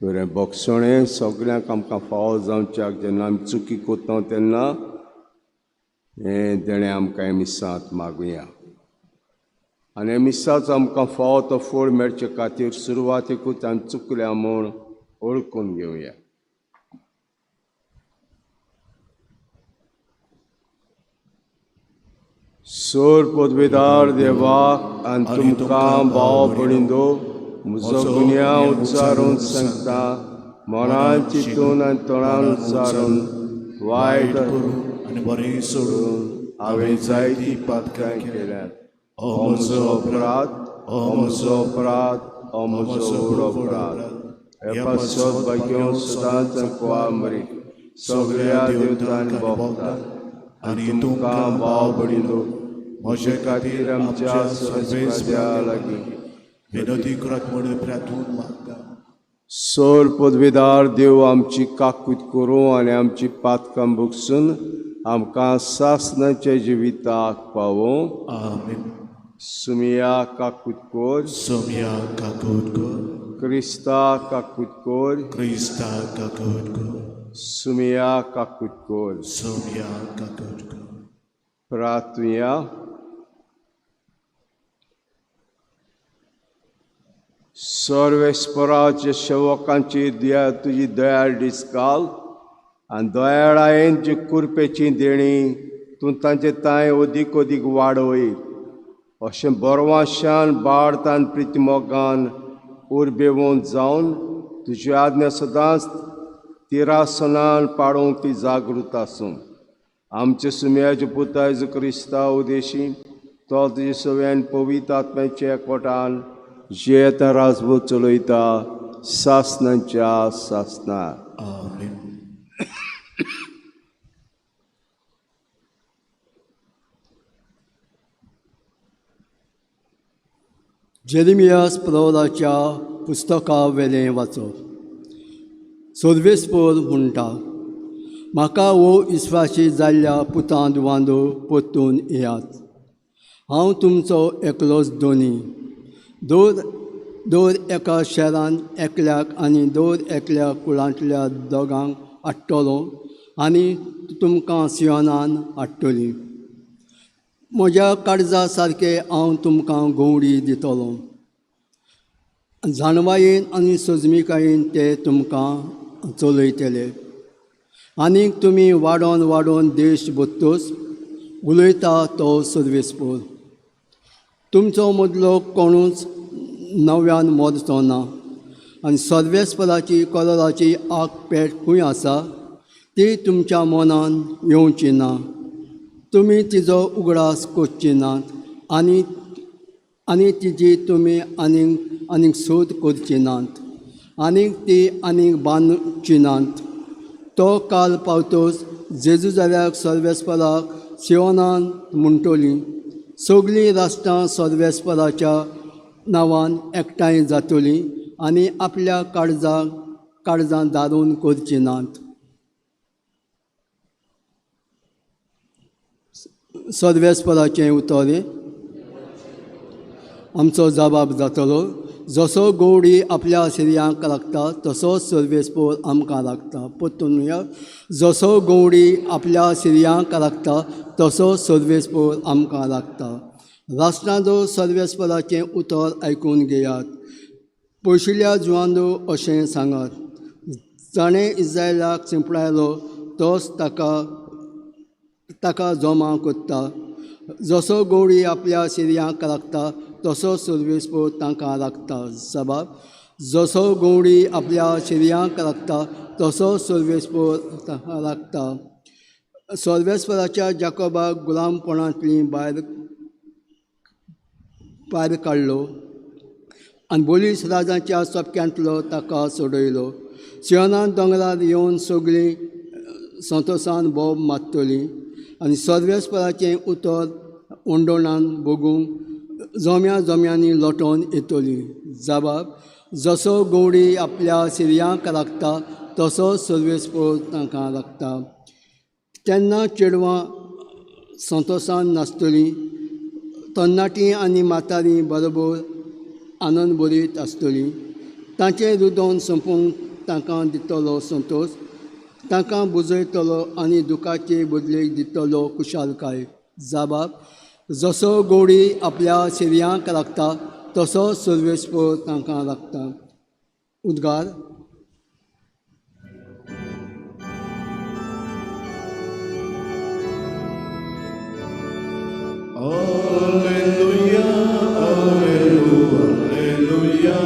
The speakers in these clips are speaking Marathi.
बरें भक्षणें सगळ्यांक आमकां फावो जावच्याक जेन्ना आमी चुकी कोत्ता तेन्ना हें तेणें आमकां हे मिसांत मागुया आनी हे मिसाचो आमकां फावो तो फळ मेळचे खातीर सुरवातेकूच आमी चुकल्या म्हूण ओळखून घेवया. सोर पदवेदार देवाक आनी तुमकां भाव भयणींनो म्हजो गुन्या उच्चारून सांगता, मनान चिंतून आनी तोंडान उच्चारून वायट आनी बरें सोडून हांवें जायतीं पातकां केल्यात. हो म्हजो अपराध, हो म्हजो अपराध, हो म्हजो व्हड अपराध. हे पासत भाग्यो सदांच कोवा मरी सगळ्या देवतांनी भोगतात आनी तुमकां भाव भयणींनो म्हजे खातीर आमच्या सर्वेस्परा लागीं विनोदी करात म्हणून प्रार्थून मागता. सोर पदवेदार देव आमची काकूत करूं आनी आमची पातकां भुगसून आमकां सासणाच्या जिविताक पावों. आमीन. सुमिया काकूत कोर, सोम्या काकूट कर, क्रिस्ता काकूत कोर, क्रिस्ता काकूट कर, सुमिया काकूत कोर. सोम्या काकूट कर. प्रार्थुया. सर्वेस्पराच्या सेवकांची तुजी दयाळ दिसकाल आनी दयाळायेन जी कुरपेची देणी तूं तांचे ताय अदीक अदीक वाडवय अशें बरवाशान बाळतान प्रितीमोगान उर्बेवून जावन तुजी आज्ञा सदांच तिरासनान पाळोवंक ती जागृत आसूं. आमचे सुमयाचे पुता जेजू क्रिस्ता उदेशी तो तुजे सव्यान पवित्र आत्म्याच्या एकवटान जे आतां राजभोग चलयता सासणांच्या सासणार. आमीन. जेरेमियास प्रवराच्या पुस्तका वेलें वाचप. सर्वेस्पर म्हणटा, म्हाका वो इस्वाशी जाल्ल्या पुतांत वांदो परतून येयात. हांव तुमचो एकलोच दोनी. दर एका शेरान एकल्याक आनी दर एकल्या कुळांतल्या दोगांक हाडटलो आनी तुमकां सियोनान हाडटलीं. म्हज्या काळजा सारके हांव तुमकां गोवडी दितलो. जाणवायेन आनी सजमीकायेन ते तुमकां चलयतले. आनीक तुमी वाडोवन वाडोवन देश भोगतोच उलयता तो सर्वेस्पर. तुमचो मदलो कोणूच नव्यान मोरचो ना आनी सर्वेस्पराची कलराची आग पेट खंय आसा ती तुमच्या मनान येवची ना. तुमी तिजो उगडास करची नात आनी तिजी तुमी आनीक सोद करची नात आनीक ती आनीक बांदची नात. तो काल पावतोच जेजू जाल्यार सर्वेस्पराक सियोनान म्हणटलीं, सगळीं राष्ट्रां सर्वेस्पराच्या नांवान एकठांय जातलीं आनी आपल्या काळजां दारून करची नात. सर्वेस्पराचें उतर. आमचो जबाब जातलो, जसो गोवडी आपल्या सिरयांक लागता तसोच सर्वेस्पर आमकां लागता. परतून जसो गोवडी आपल्या सिरयांक लागता तसो सर्वेस्पर आमकां लागता. राष्ट्रांचो सर्वेस्पराचें उतर आयकून घेयात. पयशिल्ल्या जुवांदो अशें सांगात, जाणें इस्रायलाक शिंपडायलो तोच ताका जमा करता. जसो गोवडी आपल्या सिरयांक लागता तसो सर्वेस्पर तांकां लागता. जबाब, जसो गोवडी आपल्या सिरयांक लागता तसो सर्वेस्पर तांकां लागता. सर्वेस्पराच्या जाकोबाक गुलामपणांतली भायर काडलो आनी बोलीस राजाच्या सोपक्यांतलो ताका सोडयलो. सियोनान दोंगरार येवन सगळीं संतोशान बोब मारतलीं आनी सर्वेस्पराचें उतर ओंडोणान भोगूंक जोम्यांनी लोटोन येतलीं. जबाब, जसो गोवडी आपल्या सिरयांक लागता तसो सर्वेस्पर तांकां लागता. तेन्ना चेडवां संतोशान नाचतलीं, तरणाटीं आनी म्हातारीं बरोबर आनंद भरीत आसतलीं. तांचें रुदोवन संपूंक तांकां दितलो संतोश, तांकां बुजयतलो आनी दुखाचे बदलेक दितलो खुशालकाय. जबाब: जसो गवळी आपल्या शिरयांक लागता तसो सर्वेस्पर तांकां लागता. उद्गार. Alleluia, alleluia, alleluia,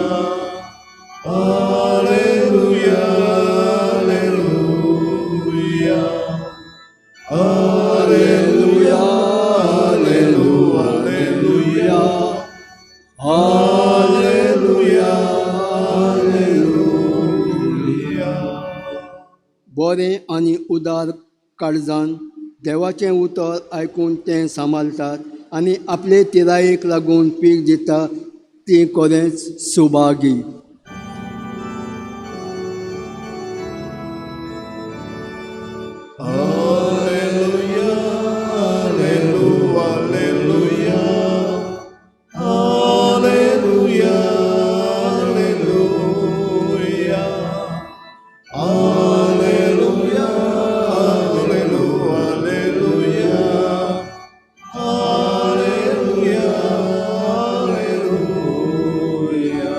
alleluia, alleluia, alleluia, alleluia, alleluia. बरें आनी उदार काळजान देवाचें उतर आयकून ते सांबाळटात आनी आपले तिरायेक लागून पीक दितात ती खरेंच Subhagi. Alleluia, alleluia, alleluia, alleluia, alleluia, alleluia, alleluia, alleluia, alleluia.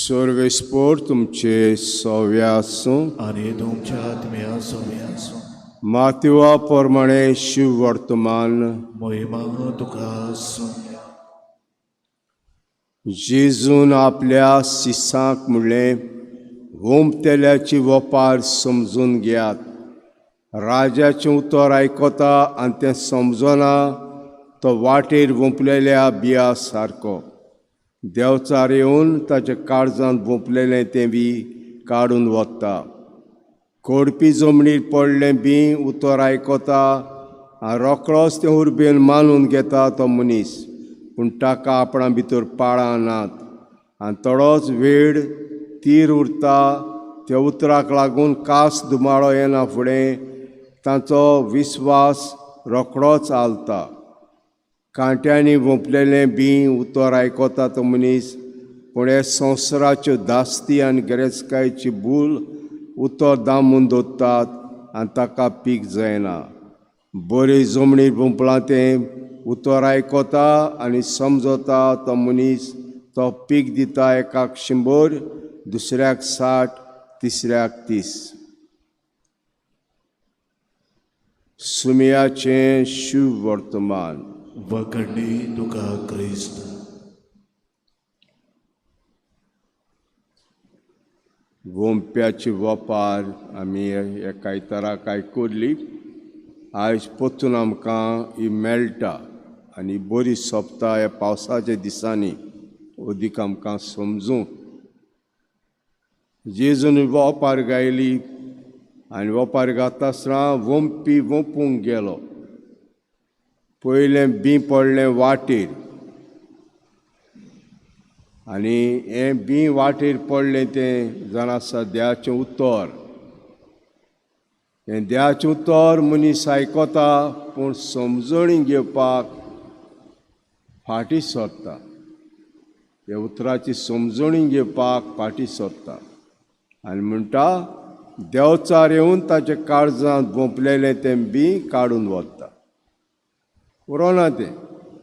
सर्वेस्पर तुमचे सव्या आसूं. आनी तुमच्या आत्म्या सोव्यासो माथ्युआ प्रमाणे शिव वर्तमान. महिमा तुका आसूं. जेजून आपल्या शिसांक म्हणलें, होमतेल्याची वपार समजून घेयात. राजाचें उतर आयकता आनी तें समजना तो वाटेर वोंपलेल्या बिया सारको. देंवचार येवन ताच्या काळजांत वोंपलेलें तें बी काडून वता. कोडपी जमनीर पडलें बी उतर आयकता आनी रोखडोच तें उर्बेन मानून घेता तो मनीस, पूण ताका आपणा भितर पाळां नात. आनी थोडोच वेळ तीर उरता त्या उतराक लागून कास दुमाळो येना फुडें तांचो विस्वास रोखडोच आलता. कांट्यांनी वोंपलेलें बी उतर आयकता तो मनीस, पूण हे संवसाराच्यो दास्ती आनी गिरेस्तकायेची भूल उतर दामून दवरतात आनी ताका पीक जायना. बरी जमनीर वोंपलां तें उतर आयकता आनी समजता तो मनीस, तो पीक दिता एकाक 100, दुसऱ्याक 60, तिसऱ्याक 30. सुमयाचें शिव वर्तमान. वखणी तुका क्रिस्त. वोंप्याची वपार आमी एका इतराक आयकुल्ली. आयज परतून आमकां ही मेळटा आनी बरी सोंपता ह्या पावसाच्या दिसांनी अदीक आमकां समजूंक. जेजून वपार गायली आनी वपार घालता आसतना वोंपी वोंपूंक गेलो. पयलें बी पडलें वाटेर आनी हें बी वाटेर पडलें तें जाणा आसा देवाचें उतर. हें देवाचें उतर मनीस आयकता पूण समजणी घेवपाक फाटीं सरता. हे उतराची समजणी घेवपाक फाटीं सरता आनी म्हणटा देंवचार येवन ताच्या काळजांत वोंपलेलें तें बी काडून वता. उरोना तें,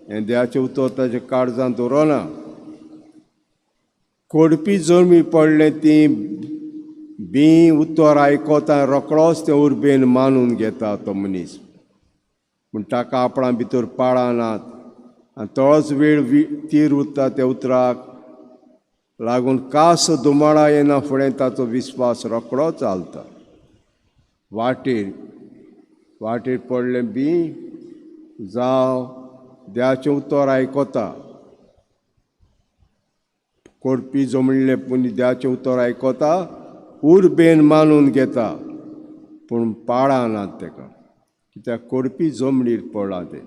हें देवाचें उतर ताच्या काळजांत उरोना. कोडपी जमीन पडलें ती बी उतर आयकता रोखडोच तें उर्बेन मानून घेता तो मनीस, पूण ताका आपणा भितर पाळां नात. आनी थोडोच वेळ तीर उरता त्या उतराक लागून कास दुमाळा येना फुडें ताचो विस्वास रोखडोच चालता. वाटेर पडलें बी जावं देवाचें उतर आयकता. कोडपी जमणिल्ले पूण देवाचें उतर आयकता, उर्बेन मानून घेता, पूण पाळां नात ताका. कित्याक कोडपी जमनीर पडलां तें.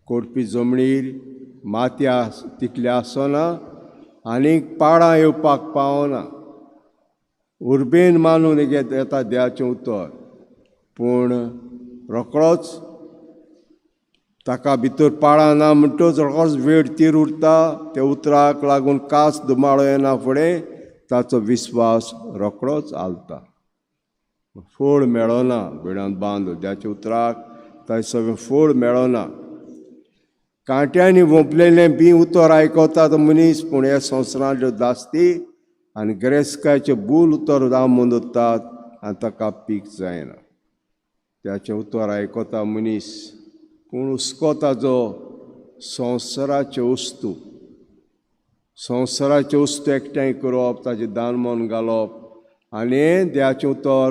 कोडपी जमनीर माती तितली आसना आनीक पाळां येवपाक पावना. उर्बेन मानून येता देवाचें उतर, पूण रोखडोच ताका भितर पाळना म्हणटच रोखोच वेळ तीर उरता. त्या उतराक लागून कास दुमाळो येना फुडें ताचो विस्वास रोखडोच आलता. फोड मेळना भिडांत बांद देवाच्या उतराक थंयसर फोड मेळना. कांट्यांनी वोंपलेलें बी उतर आयकता तो मनीस, पूण ह्या संवसारांतल्यो दास्ती आनी गिरेस्तकाचे भूल उतर जावन मनोतात आनी ताका पीक जायना. त्याचें उतर आयकता मनीस, पूण हुस्को ताजो संवसाराच्यो वस्तू एकठांय करप, ताचें दान मन घालप आनी देवाचें उतर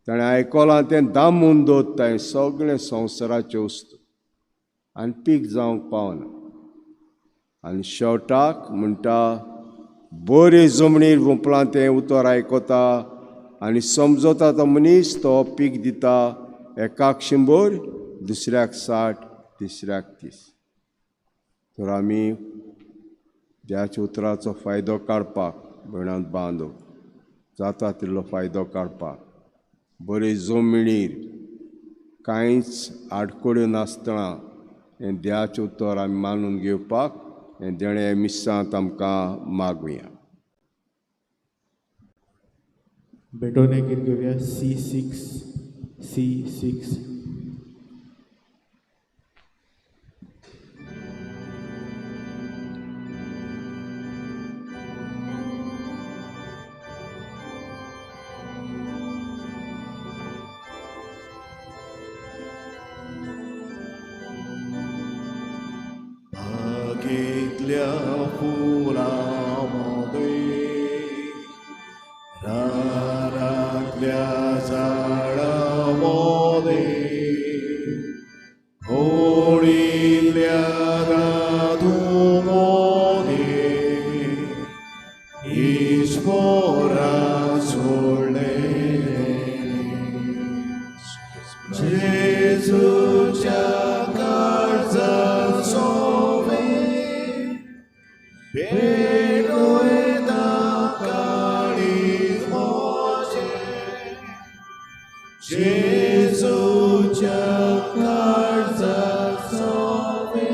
ताणें आयकलां तें दामून दवरता. सगळें संवसाराच्यो वस्तू आनी पीक जावंक पावना. आनी शेवटाक म्हणटा बरे जमनीर वोंपलां तें उतर आयकता आनी समजता तो मनीस तो पीक दिता. एकाक 100, दुसऱ्याक 60, तिसऱ्याक 30. तर आमी देवाच्या उतराचो फायदो काडपाक भयणांत बांदव जाता तितलो फायदो काडपाक बरे जमनीर कांयच आडकोड्यो नासतना हें देवाचें उतर आमी मानून घेवपाक हें देणें मिस्सांत आमकां मागुया. बेटोने गीत घेवया C6. बागेतल्या फुलांमध्ये रानातल्या झाडांमध्ये होळीतल्या राधूमध्ये ईश्वरा सोडलेले जेजूच्या काळजात सोवे बेडोयदा काळीज मोचे जेजूच्या काळजात सोवे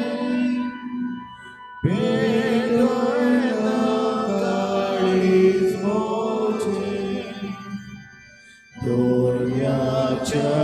बेडोयदा काळीज मोचे दोर्याच्या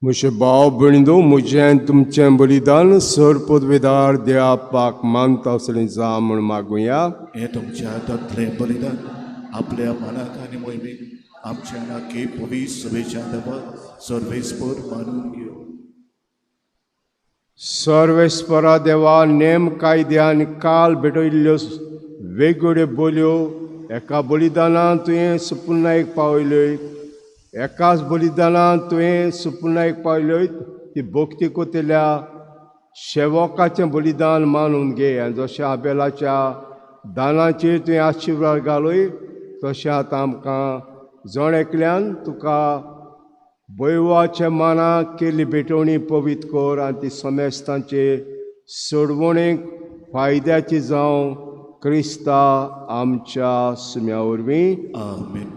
म्हजे भाव भयणीनो, म्हजें तुमचें बलिदान सर पदवेदार देवा पाक मानता असलें जा म्हूण मागुया. हें तुमच्या हातांतलें बलिदान आपल्या मनाक आनी मोहिमेक आमच्या नाकी पवित्र सभेच्या देवा सर्वेस्पर मानून घेव. सर्वेस्परा देवा, नेम कायदे आनी काल भेटयल्ल्यो वेगवेगळ्यो बोलयो एका बलिदानांत तुवें सुपुर्णायेक पावयल्यो. एकाच बलिदानांत तुवें सुपुर्णायेक पावयल्यो ती भक्ती कोतेल्या सेवकाचें बलिदान मानून घे. आनी जशें आबेलाच्या दानाचेर तुवें आशिर्वाद घालोय तशें आतां आमकां जण एकल्यान तुका बैवाच्या मानाक केल्ली भेटवणी पवित्र कर आनी ती समेस्तांचे सोडवणेक फायद्याची जावं क्रिस्ता आमच्या सुम्या वरवीं. आमेन.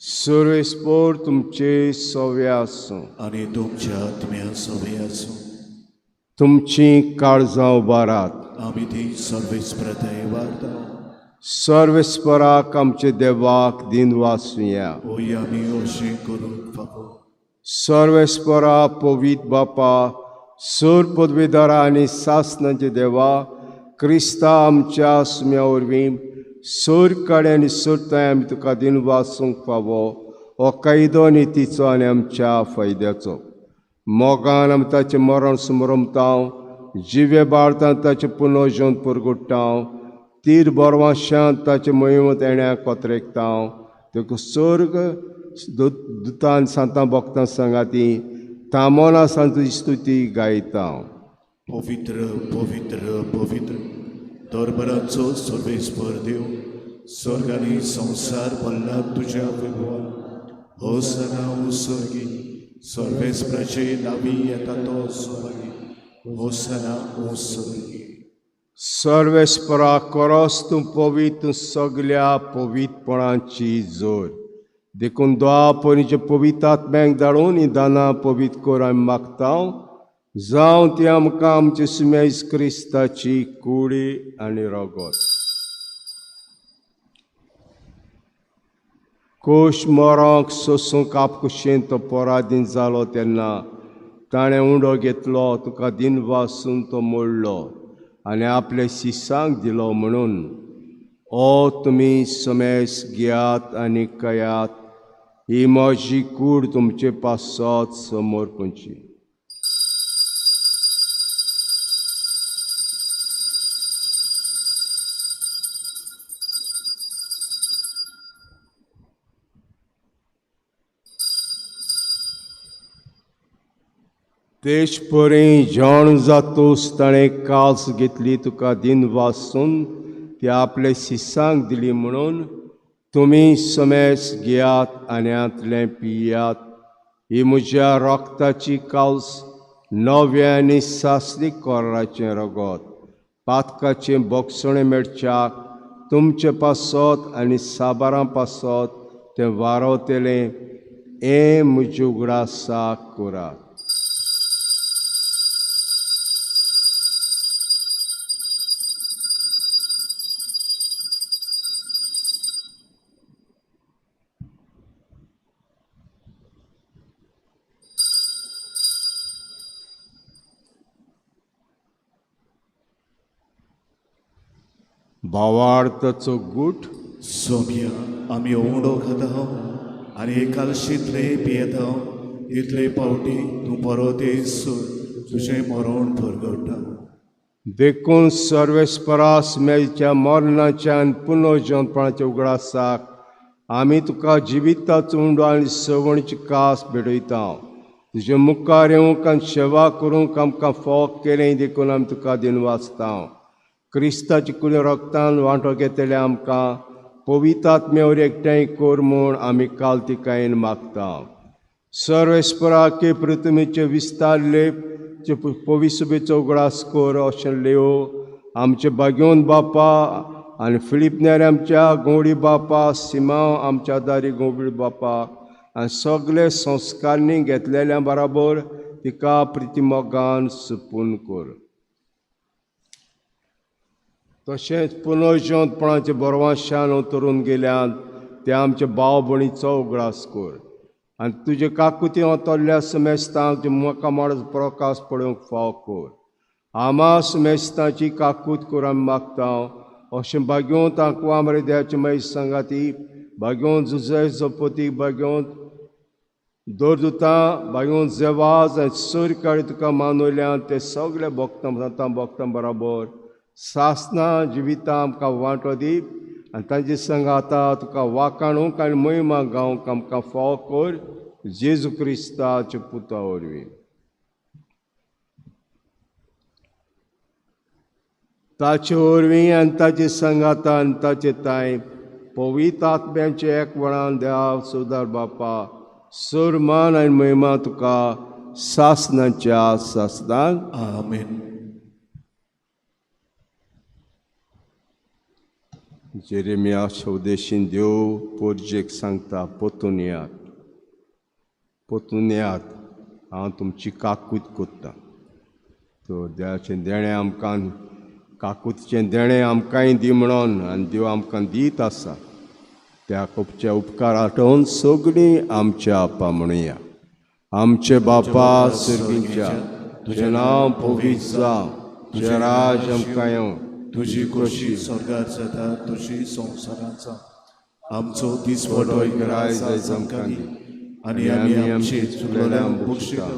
सर्वेस्पर तुमचे सवे आसूं आनी तुमच्या आत्म्या सवे आसूं. तुमची काळजां उबारात. आमी ती सर्वेस्परताय वार्ता. सर्वेस्पराक आमचे देवाक दिन वासुया. होय आमी अशें करून फावो. सर्वेस्परा पवित्र बापा, सर पदवेदारा आनी सासणाचे देवा, क्रिस्ता आमच्या सुम्या वरवीं सोर काडे आनी सोरताय आमी तुका दिन वाचूंक फावो हो कायदो नितीचो आनी आमच्या फायद्याचो. मोगान आमी ताचें मरण समरमतांव, जिवे बाळतान ताचें पुनर्जन परगट्टांव, तीर बोरवाशांत ताचे मोहिमत येण्याक कोत्रेकतांव. तुका स्वर्ग दुतान सांतां भोगतां सांगाती तामोना सांत तुजी स्तुती गायतांव. पवित्र पवित्र पवित्र दरबाराचो सर्वेस्पर देव, स्वर्ग आनी संवसार भल्ला तुज्या वैभवान. होसाना ओ स्वर्गी, सर्वेस्पराचे नावी येता तो स्वर्गी. होसाना ओ स्वर्गी. सर्वेस्परा कोरोस तूं पवित्र, तूं सगल्या पवित्रपणाची जोर. देखून द्वापरीचे पवित्र आत्म्याक धाडून ही दानां पवित्र कोर आमी मागतांव. जावं ती आमकां आमचे सुमेज क्रिस्ताची कुडी आनी रगत. कोश मोरांक सोसूंक आपकुशेन तो पराधीन जालो तेन्ना ताणें उंडो घेतलो, तुका दिन वाचून तो मोडलो आनी आपल्या शिसांक दिलो म्हणून. ओ तुमी समेस घेयात आनी कयात, ही म्हजी कूड तुमचे पासत समोर खंयची. देश परी जेवण जातूस ताणें कास घेतली, तुका दिन वाचून ती आपल्या शिसांक दिली म्हणून. तुमी समेस घेयात आनी आंतलें पियात, ही म्हज्या रोगताची कास, नव्या आनी सासरी कोराचें रगत. पातकाचें बोगसणें मेळच्याक तुमचे पासत आनी साबारां पासत तें वारवतलें, हें म्हज्या उगडासाक करात. भावार्थाचो गूट. सोम्या आमी ओंडो खाता आनी एकालशींतले पियेता, इतले पावटी तूं परत येयसर तुजें मरण परगट्टा. देखून सर्वेस्परास मेलच्या मरणाच्या आनी पुनर्जनपणाच्या उगडासाक आमी तुका जिविताचो उंडो आनी सवणीची कास भेटयता. तुजे मुखार येवंक आनी सेवा करूंक आमकां फोग केलें देखून आमी तुका दिन वाचता. क्रिस्ताची कुडी रगतान वांटो घेतले आमकां पवित्र आत्म्यावर एकठांय कोर म्हूण आमी कालतिकायेन मागता. सर्वेस्परा के पृथ्वीचे विस्तारले पवित्रसभेचो उगडास कोर अशें लेवो आमचे बागेवन बापा आनी फिलिपनेर आमच्या गोंवडी बापा, सिमांव आमच्या दारी गोंवडी बापा आनी सगळे संस्कारनी घेतलेल्या बराबर तिका प्रितीमोगान सुपून कोर. तशेंच पुनर्जनपणाचे बरवाशान उतरून गेल्यान ते आमचे भाव भयणीचो उगडास कोर. आनी तुजे काकुती ओतल्ल्या सुमेस्तांक म्हाका माडस प्रकाश पडोवंक फाव कोर. आमा सुमेस्तांची काकूत कोर आमी मागता. अशें बागेवंत आंकवाम हृदयाचे मैज सांगाती, बागेवंत जुजय जपती, बागेवंत दोरदुतां, बागेवंत जेवाज आनी सूर काडी तुका मानवल्यान ते सगळे भोगतां बराबर सासनां जिवितां आमकां वांटो दी आनी तांचे संगाता तुका वाखाणूंक आनी महिमा गावंक आमकां फाव कोर. जेजू क्रिस्ताच्या पुता वरवीं. ताचे वरवीं आनी ताचे संगाता आनी ताचे ताय पवित्र आत्म्याचे एकवणान देव सुदार बापा सुरमान आनी महिमा तुका सासनाच्या सासनाक. आमेन. जेरेमिया शोदेशीन देव पोरजेक सांगता, पोतून येयात, हांव तुमची काकूत कोत्ता. तो देवाचें देणें आमकां, काकुतीचें देणें आमकांय दी म्हणून आनी देव आमकां दीत आसा. त्या खूबच्या उपकार आठोवन सगळीं आमच्या आपा म्हणुया. आमचे बापा सुर्गीच्या, तुजें नांव पवित्र जावं, तुजें राज आमकां येवं, तुजी खोशी स्वर्गार जाता तशी संवसारांत जावं. आमचो दिसवटोय गिराय आयज आमकां दी आनी आमी आमची चुकलेल्यांक बक्षिता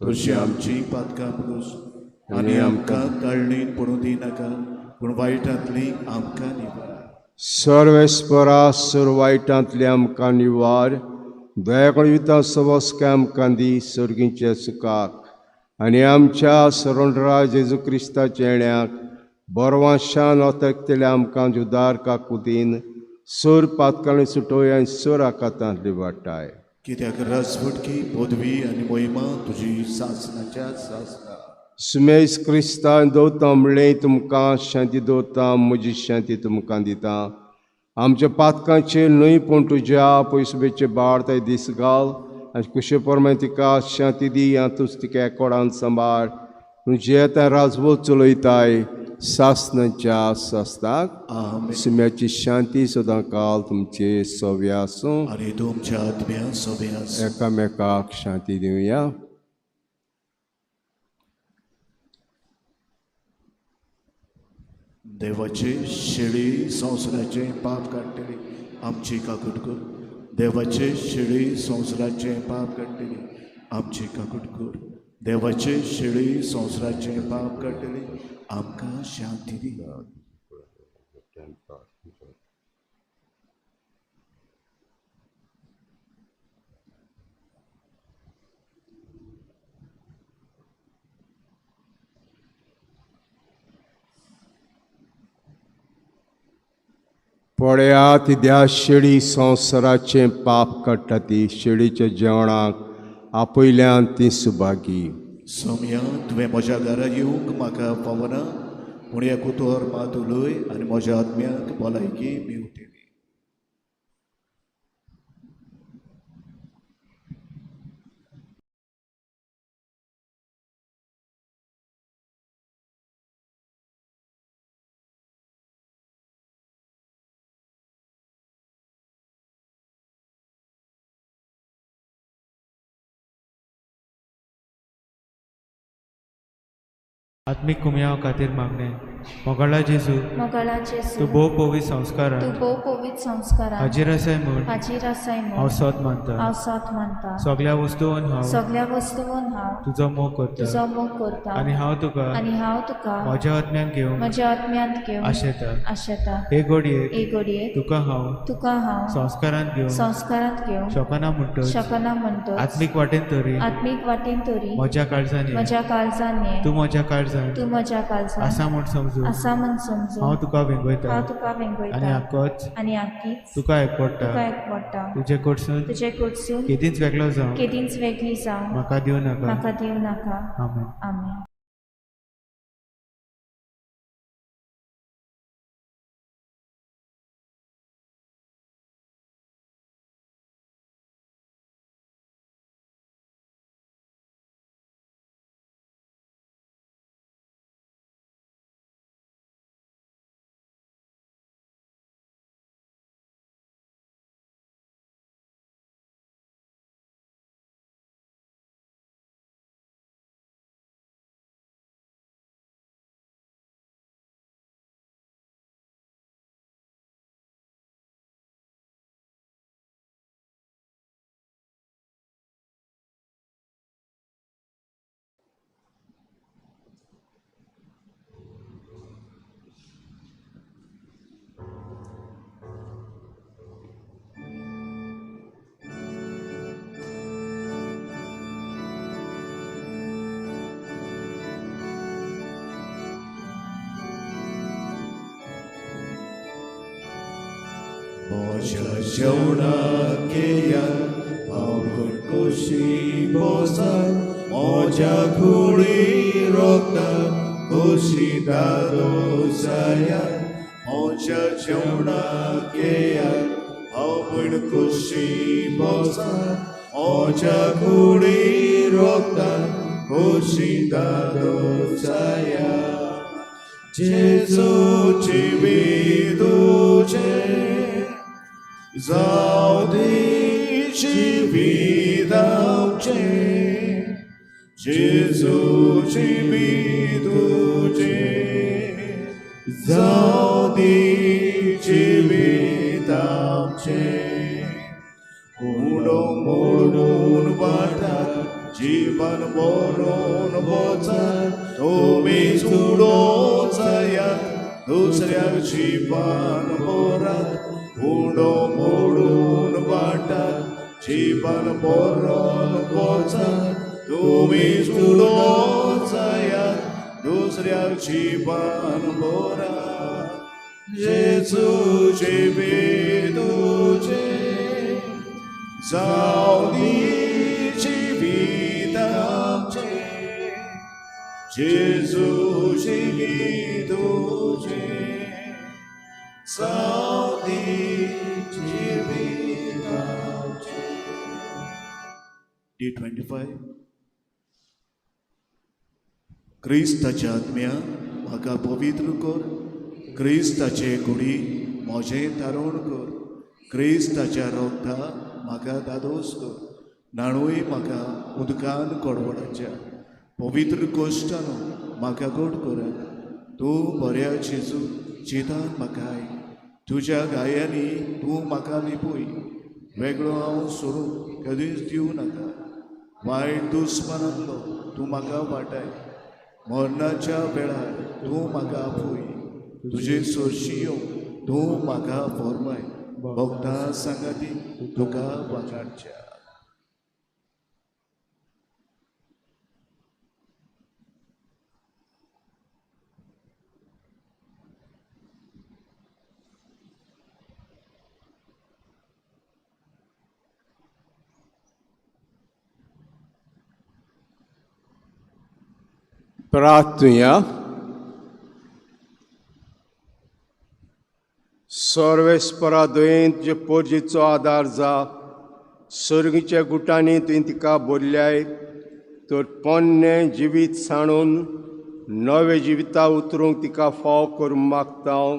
तशी आमची पातकां पुरूस आनी आमकां काळणीन पडूं दिनाका पूण वायटांतली आमकां निवार. सर्वेस्परा सुरवायटांतली आमकां निवार. दयाकळिता सवस्का आमकां दी सर्गीच्या सुखाक आनी आमच्या सरोंडरा जेजू क्रिस्ताच्या येण्याक बरवाशान ओतकतेल्या आमकां जुदार काकुतीन सूर पातकाळी सुटोय आनी सूर आकातांतली वाटाय. कित्याक राजवटकी पदवी आनी महिमा तुजी सासणाच्या सासना. सुमेज क्रिस्तान दोता म्हणलें तुमकां शांती दोता म्हजी शांती तुमकां दिता. आमच्या पातकांचेर न्हय पूण तुज्या पयसुबेचे बाळताय दीस घाल आनी कुशे पोरमें तिका शांती दी आनी तुज तिका एकोडान सांबाळ. तुजे येता राजवट चलयताय सासनाच्या सासनाक. सुम्याची शांती सदां काल तुमचे सोबे आसूं आनी तुमच्या आत्म्या सोबे आसूं. एकामेकाक शांती दिवया. देवाचे शेळी संवसाराचे पाप काडटली आमची काकूट कर. देवाचे शेळी संवसाराचे पाप काडटली आमची काकूट कर. देवाचे शेळी संवसाराचे पाप काडटली आमकां शांती दी. पळयात द्या शेळी संवसाराचें पाप काडटा ती शेळीच्या जेवणाक आपयल्यान ती सुभागी. सोम्या तुवें म्हज्या घरा येवंक म्हाका पावना पूण ह्या कुतोर मात उलय आनी म्हज्या आत्म्याक भलायकी मेवतली. आत्मीक कुमयाव खातीर मागणें. मोगाळा जेजू तूं भोव पवित्र संस्कारांत हाजीर आसाय म्हूण हांव सोत मानता. सगळ्या वस्तूंत हांव तुजो मोग करता आनी हांव तुका म्हज्या आत्म्यांत घेवंक आशेता. हे घडयेक तुका हांव संस्कारांत घेवंक शकना म्हणटच आत्मीक वाटेन तरी म्हज्या काळजांनी तूं म्हज्या काळजांत आसा म्हूण समजून हांव तुका वेंगयता आनी आख्खीच तुका एकवडटा. तुजे कडसून केदींच वेगळो जावं म्हाका दिवं नाका. आमेन. Moja jełna kejan, pałkur kusi bosan, moja kuri rokta, kusi dado sayan. Moja jełna kejan, pałkur kusi bosan, moja kuri rokta, kusi dado sayan. Jezu ci widucie, Zaudi ci widał Cię, Jezu ci widu Cię, जाऊ दी जिवीत आमचे मोडून वाटात जीवन बरोवन वचत तुमी चुडो जायात दुसऱ्याक जीवन बोरात मोडून वाटात जीवन बरोवन वचत तुमी चुडो जायात दुसऱ्याक जीवन बोरात जेजूचे बेदूचे जाऊ दी जिवीत आमचे जेजू जिवीत तुझे जाऊ दी जिवीत आमचे. D25 क्रिस्ताच्या आत्म्या म्हाका पवित्र कर क्रिस्ताचे कुडी म्हजें तारण कर क्रिस्ताच्या रोगता म्हाका दादोस कर नाणूय म्हाका उदकान कडवडाच्या पवित्र कोश्टानो म्हाका गोड कर तूं बऱ्या जेजू चितान म्हाका आय तुज्या गायांनी तूं म्हाका लिपूय वेगळो हांव सोडूं कधीच दिवं नाका वायट दुस्मानांतलो तूं म्हाका वाटाय मरणाच्या वेळार तूं म्हाका आपूय तुजे सोरशियो तूं म्हाका फॉर्माय भक्तां सांगाती तुका वागाडच्या. प्रार्थना. सर्वेस्परा दुयेंत जे पोरजेचो आदार जा सर्गीच्या गुटांनी तुवें तिका बोरल्याय तर पोन्नें जिवीत साणून नवे जिविता उतरूंक तिका फाव करूंक मागता हांव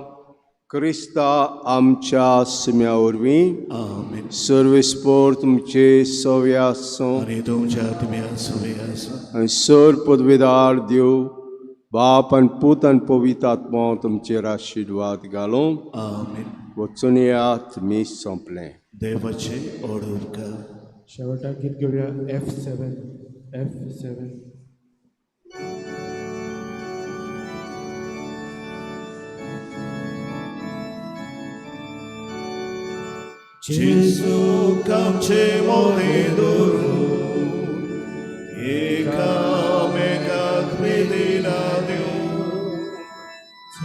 क्रिस्ता आमच्या सिम्या वरवीं. आमेन. सर्वेस्पोर तुमचे सव्या आसूं आनी तुमच्या आत्म्या सवे आसूं. आनी सर पदवेदार देव बाप आनी पूत आनी पवित्र आत्मा तुमचेर आशिर्वाद घालूं. आमेन. वचून येयात मी सोंपलें. देवाचे ऑर्डर कर. शेवटाक गीत घेवया F7. जेजू आमचे मोले धरून एकामेकाक प्रितीना दिवं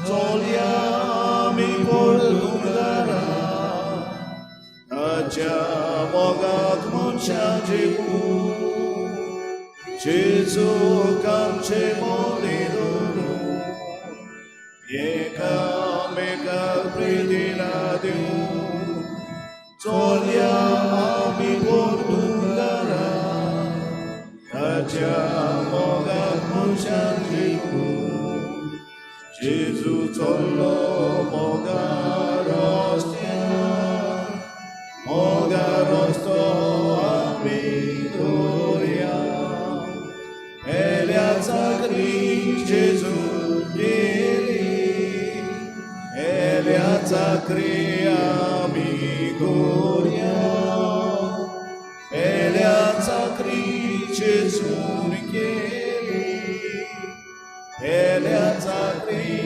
चलया आमी परतून घरा ताच्या मोगाक मनशाचे खूब जेजू आमचे मोले धरून एकामेकाक प्रितीना दिवं चलया आमी परतून घरा ताच्या मोगाक मनशाची खूब जेजू चल्लो मोगा रस्तो आमी धरया हेल्या चाकरी जेजू गेली हेल्या चाकरी आमी गोरया हेल्या चाकरी जेजून केली हेल्या चाकरी